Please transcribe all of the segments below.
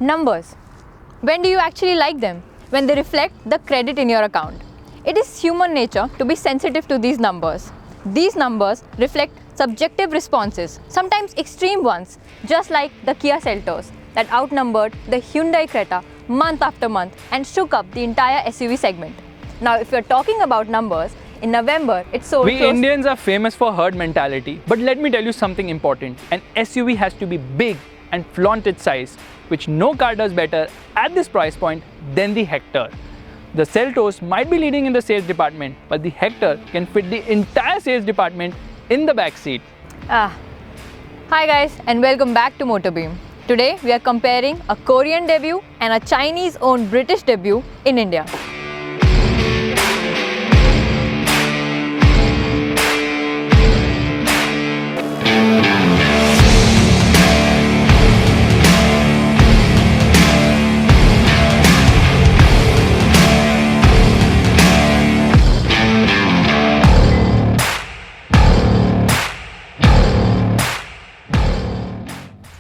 Numbers. When do you actually like them? When they reflect the credit in your account. It is human nature to be sensitive to these numbers. These numbers reflect subjective responses, sometimes extreme ones, just like the Kia Seltos that outnumbered the Hyundai Creta month after month and shook up the entire SUV segment. Now, if you're talking about numbers, in November it sold We Indians are famous for herd mentality, but let me tell you something important. An SUV has to be big and flaunt its size, which no car does better at this price point than the Hector. The Seltos might be leading in the sales department, but the Hector can fit the entire sales department in the back seat. Hi guys, and welcome back to MotorBeam. Today we are comparing a Korean debut and a Chinese-owned British debut in India.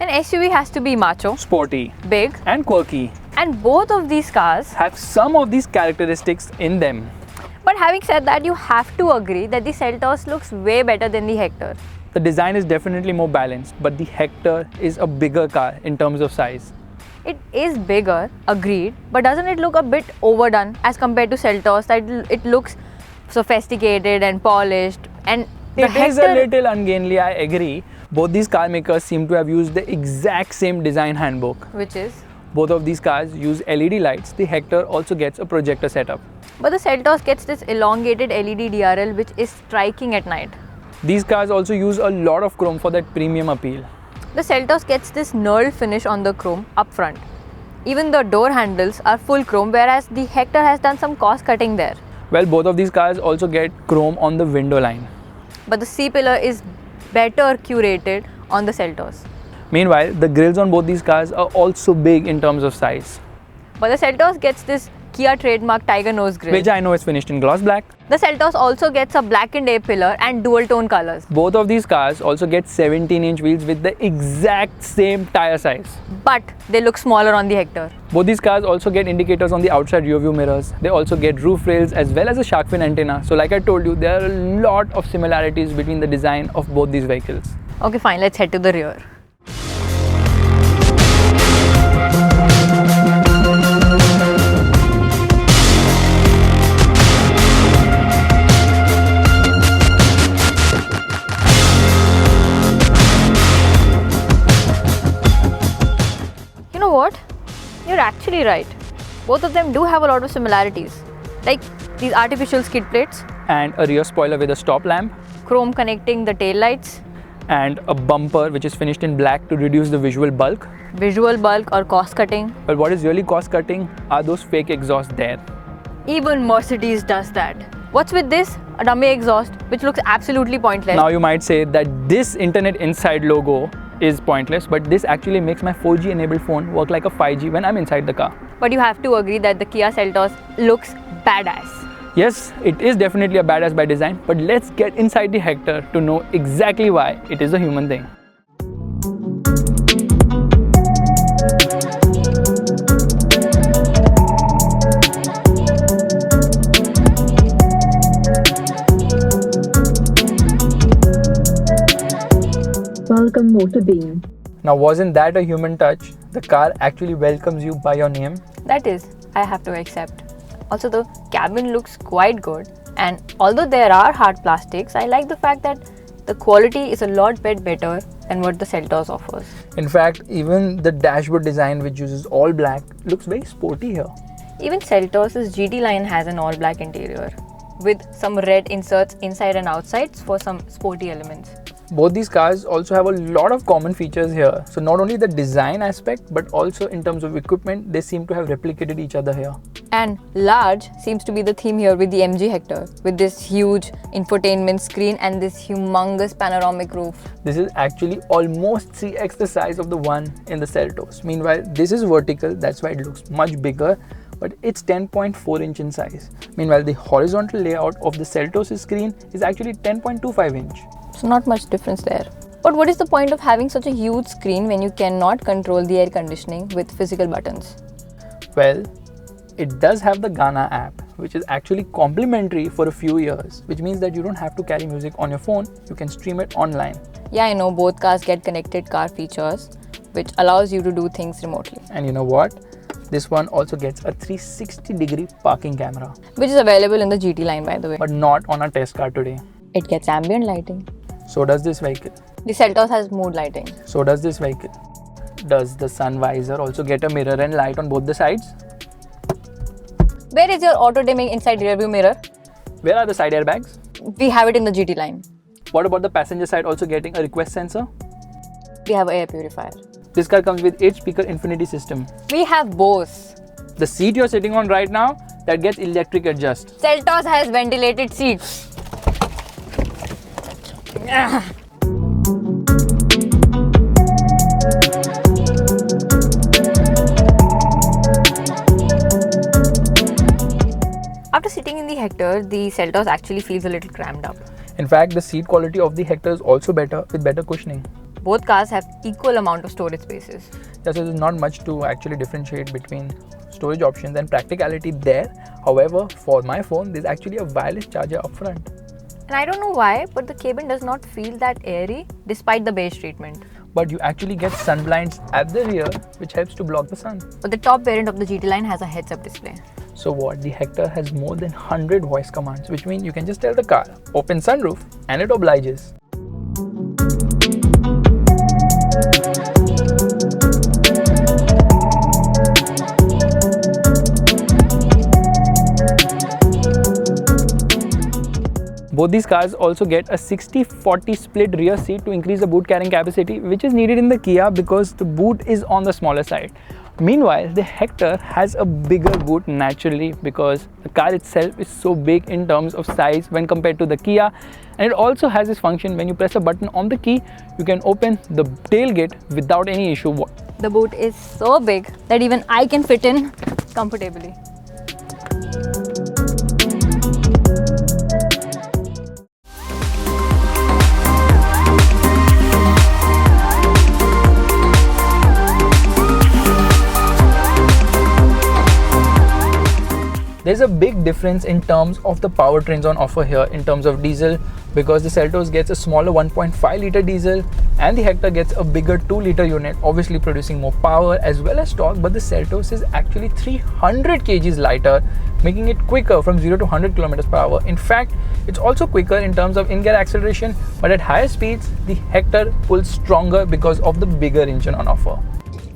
An SUV has to be macho, Sporty, big, and quirky, and both of these cars have some of these characteristics in them. But having said that, you have to agree that the Seltos looks way better than the Hector. The design is definitely more balanced, but the Hector is a bigger car in terms of size. It is bigger, agreed, but doesn't it look a bit overdone as compared to Seltos? That it looks sophisticated and polished, and the It is a Hector little ungainly, I agree. Both these car makers seem to have used the exact same design handbook. which is. Both of these cars use LED lights. The Hector also gets a projector setup. But the Seltos gets this elongated LED DRL which is striking at night. These cars also use a lot of chrome for that premium appeal. The Seltos gets this knurled finish on the chrome up front. Even the door handles are full chrome, whereas the Hector has done some cost cutting there. Well, both of these cars also get chrome on the window line. But the C-pillar is better curated on the Seltos. Meanwhile, the grills on both these cars are also big in terms of size, But the Seltos gets this Kia trademark tiger nose grille. which I know is finished in gloss black. The Seltos also gets a blackened A-pillar and dual tone colors. Both of these cars also get 17-inch wheels with the exact same tire size. But they look smaller on the Hector. Both these cars also get indicators on the outside rear view mirrors. They also get roof rails as well as a shark fin antenna. So like I told you, there are a lot of similarities between the design of both these vehicles. Okay, fine, let's head to the rear. You know what? You're actually right. Both of them do have a lot of similarities. Like these artificial skid plates, And a rear spoiler with a stop lamp, chrome connecting the tail lights, and a bumper which is finished in black to reduce the visual bulk. visual bulk or cost cutting. But what is really cost cutting are those fake exhausts there. Even Mercedes does that. What's with this? A dummy exhaust which looks absolutely pointless. Now you might say that this Internet Inside logo is pointless, but this actually makes my 4G enabled phone work like a 5G when I'm inside the car. But you have to agree that the Kia Seltos looks badass. Yes, it is definitely a badass by design, but let's get inside the Hector to know exactly why it is a human thing. Welcome MotorBeam. Now, wasn't that a human touch? The car actually welcomes you by your name. That is, I have to accept. Also, the cabin looks quite good, and although there are hard plastics, I like the fact that the quality is a lot better than what the Seltos offers. In fact, even the dashboard design, which uses all black, looks very sporty here. Even Seltos' GT line has an all black interior with some red inserts inside and outside for some sporty elements. Both these cars also have a lot of common features here. So not only the design aspect, but also in terms of equipment, they seem to have replicated each other here. And large seems to be the theme here with the MG Hector, with this huge infotainment screen and this humongous panoramic roof. This is actually almost 3x the size of the one in the Seltos. Meanwhile, this is vertical, that's why it looks much bigger, but it's 10.4 inch in size. Meanwhile, the horizontal layout of the Seltos' screen is actually 10.25 inch. So not much difference there. But what is the point of having such a huge screen when you cannot control the air conditioning with physical buttons? Well, it does have the Gaana app, which is actually complimentary for a few years, which means that you don't have to carry music on your phone, you can stream it online. Yeah, I know both cars get connected car features, which allows you to do things remotely. And you know what? This one also gets a 360-degree parking camera. Which is available in the GT line, by the way. But not on our test car today. It gets ambient lighting. So does this vehicle. The Seltos has mood lighting. So does this vehicle. Does the sun visor also get a mirror and light on both the sides? Where is your auto dimming inside rear view mirror? Where are the side airbags? We have it in the GT line. What about the passenger side also getting a request sensor? We have air purifier. This car comes with 8-speaker infinity system. We have Bose. The seat you're sitting on right now, that gets electric adjust. Seltos has ventilated seats. After sitting in the Hector, the Seltos actually feels a little crammed up. In fact, the seat quality of the Hector is also better with better cushioning. Both cars have equal amount of storage spaces. Yes, so there's not much to actually differentiate between storage options and practicality there. However, for my phone, there's actually a wireless charger up front. And I don't know why, but the cabin does not feel that airy despite the beige treatment. But you actually get sun blinds at the rear, which helps to block the sun. But the top variant of the GT line has a heads-up display. So what? The Hector has more than 100 voice commands, which means you can just tell the car, open sunroof, and it obliges. Both these cars also get a 60-40 split rear seat to increase the boot carrying capacity, which is needed in the Kia because the boot is on the smaller side. Meanwhile, the Hector has a bigger boot naturally because the car itself is so big in terms of size when compared to the Kia, and it also has this function when you press a button on the key, you can open the tailgate without any issue. The boot is so big that even I can fit in comfortably. There's a big difference in terms of the powertrains on offer here in terms of diesel, because the Seltos gets a smaller 1.5 litre diesel and the Hector gets a bigger 2 litre unit, obviously producing more power as well as torque. But the Seltos is actually 300 kgs lighter, making it quicker from 0 to 100 km per hour. In fact, it's also quicker in terms of in-gear acceleration, but at higher speeds, the Hector pulls stronger because of the bigger engine on offer.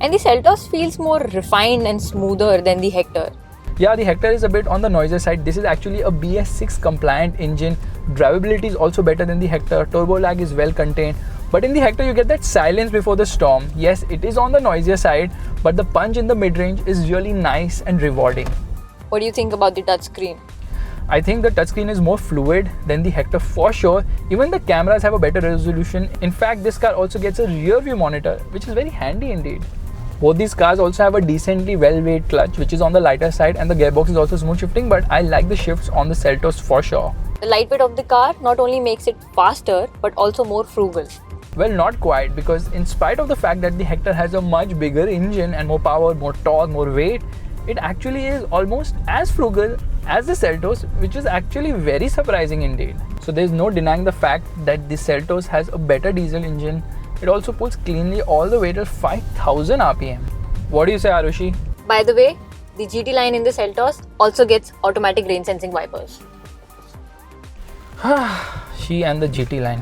And the Seltos feels more refined and smoother than the Hector. Yeah, the Hector is a bit on the noisier side. This is actually a BS6 compliant engine. Drivability is also better than the Hector. Turbo lag is well contained. But in the Hector, you get that silence before the storm. Yes, it is on the noisier side, but the punch in the mid-range is really nice and rewarding. What do you think about the touchscreen? I think the touchscreen is more fluid than the Hector for sure. Even the cameras have a better resolution. In fact, this car also gets a rear view monitor, which is very handy indeed. Both these cars also have a decently well-weight clutch, which is on the lighter side, and the gearbox is also smooth shifting, but I like the shifts on the Seltos for sure. The lightweight of the car not only makes it faster, but also more frugal. Well, not quite, because in spite of the fact that the Hector has a much bigger engine and more power, more torque, more weight, it actually is almost as frugal as the Seltos, which is actually very surprising indeed. So there's no denying the fact that the Seltos has a better diesel engine. It also pulls cleanly all the way to 5000 RPM. What do you say, Arushi? By the way, the GT line in the Seltos also gets automatic rain sensing wipers. She and the GT line.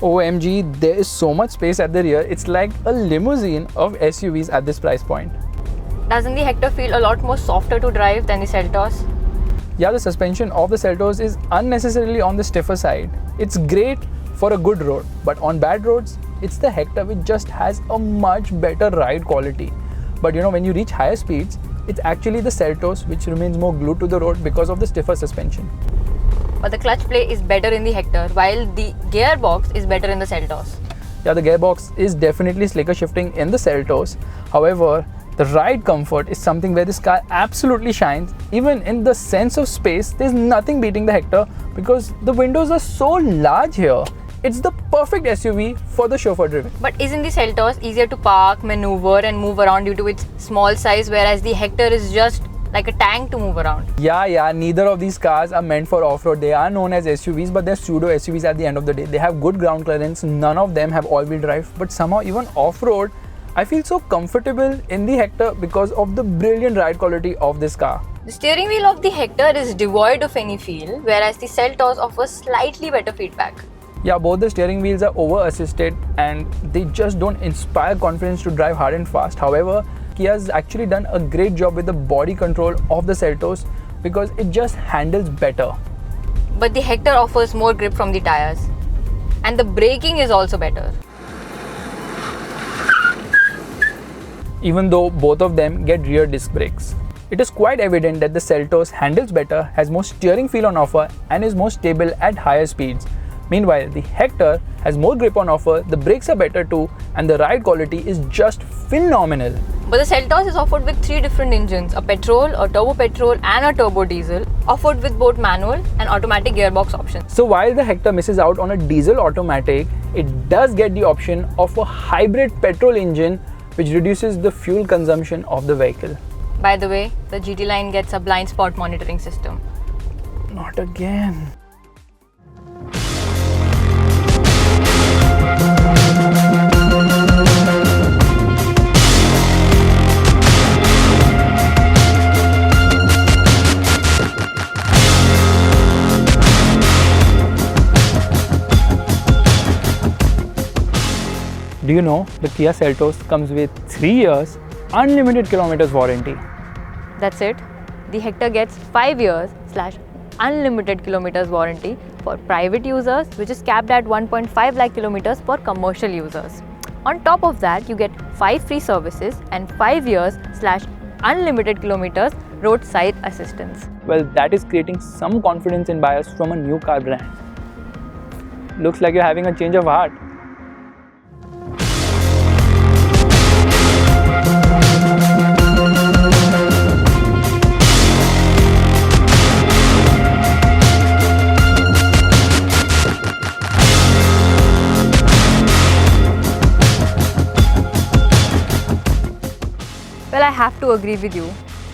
OMG, there is so much space at the rear. It's like a limousine of SUVs at this price point. Doesn't the Hector feel a lot more softer to drive than the Seltos? Yeah, the suspension of the Seltos is unnecessarily on the stiffer side. It's great for a good road, but on bad roads, it's the Hector which just has a much better ride quality. But you know, when you reach higher speeds, it's actually the Seltos which remains more glued to the road because of the stiffer suspension. But the clutch play is better in the Hector, while the gearbox is better in the Seltos. Yeah, the gearbox is definitely slicker shifting in the Seltos. However, the ride comfort is something where this car absolutely shines. Even in the sense of space, there's nothing beating the Hector because the windows are so large here. It's the perfect SUV for the chauffeur driven. But isn't the Seltos easier to park, maneuver and move around due to its small size, whereas the Hector is just like a tank to move around? Yeah, neither of these cars are meant for off-road. They are known as SUVs, but they're pseudo SUVs at the end of the day. They have good ground clearance, none of them have all-wheel drive, but somehow even off-road, I feel so comfortable in the Hector because of the brilliant ride quality of this car. The steering wheel of the Hector is devoid of any feel, whereas the Seltos offers slightly better feedback. Yeah, both the steering wheels are over-assisted and they just don't inspire confidence to drive hard and fast. However, Kia's actually done a great job with the body control of the Seltos because it just handles better. But the Hector offers more grip from the tires, and the braking is also better. Even though both of them get rear disc brakes. It is quite evident that the Seltos handles better, has more steering feel on offer and is more stable at higher speeds. Meanwhile, the Hector has more grip on offer, the brakes are better too, and the ride quality is just phenomenal. But the Seltos is offered with 3 different engines, a petrol, a turbo petrol and a turbo diesel, offered with both manual and automatic gearbox options. So while the Hector misses out on a diesel automatic, it does get the option of a hybrid petrol engine which reduces the fuel consumption of the vehicle. By the way, the GT line gets a blind spot monitoring system. Not again. Do you know the Kia Seltos comes with 3 years unlimited kilometers warranty? That's it. The Hector gets 5 years / unlimited kilometers warranty for private users, which is capped at 1.5 lakh kilometers for commercial users. On top of that, you get 5 free services and 5 years / unlimited kilometers roadside assistance. Well, that is creating some confidence in buyers from a new car brand. Looks like you're having a change of heart. Well, I have to agree with you,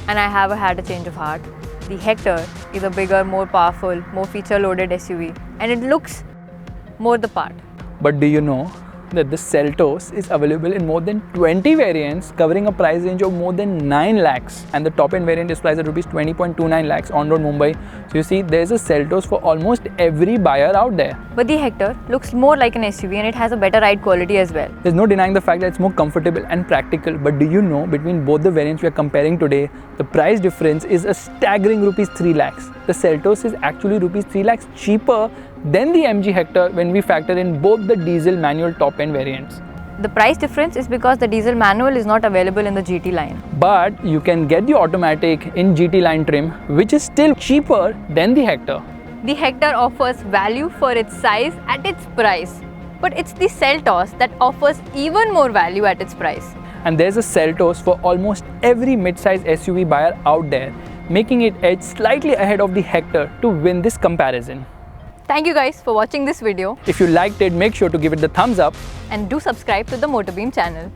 and I have had a change of heart. The Hector is a bigger, more powerful, more feature-loaded SUV, and it looks more the part. But do you know that the Seltos is available in more than 20 variants covering a price range of more than 9 lakhs, and the top end variant is priced at rupees 20.29 lakhs on road Mumbai. So you see, there's a Seltos for almost every buyer out there. But the Hector looks more like an SUV and it has a better ride quality as well. There's no denying the fact that it's more comfortable and practical, but do you know between both the variants we are comparing today, the price difference is a staggering rupees 3 lakhs. The Seltos is actually rupees 3 lakhs cheaper than the MG Hector when we factor in both the diesel manual top end variants. The price difference is because the diesel manual is not available in the GT line. But you can get the automatic in GT line trim, which is still cheaper than the Hector. The Hector offers value for its size at its price, but it's the Seltos that offers even more value at its price. And there's a Seltos for almost every mid-size SUV buyer out there, making it edge slightly ahead of the Hector to win this comparison. Thank you guys for watching this video, If you liked it, make sure to give it the thumbs up. and do subscribe to the MotorBeam channel.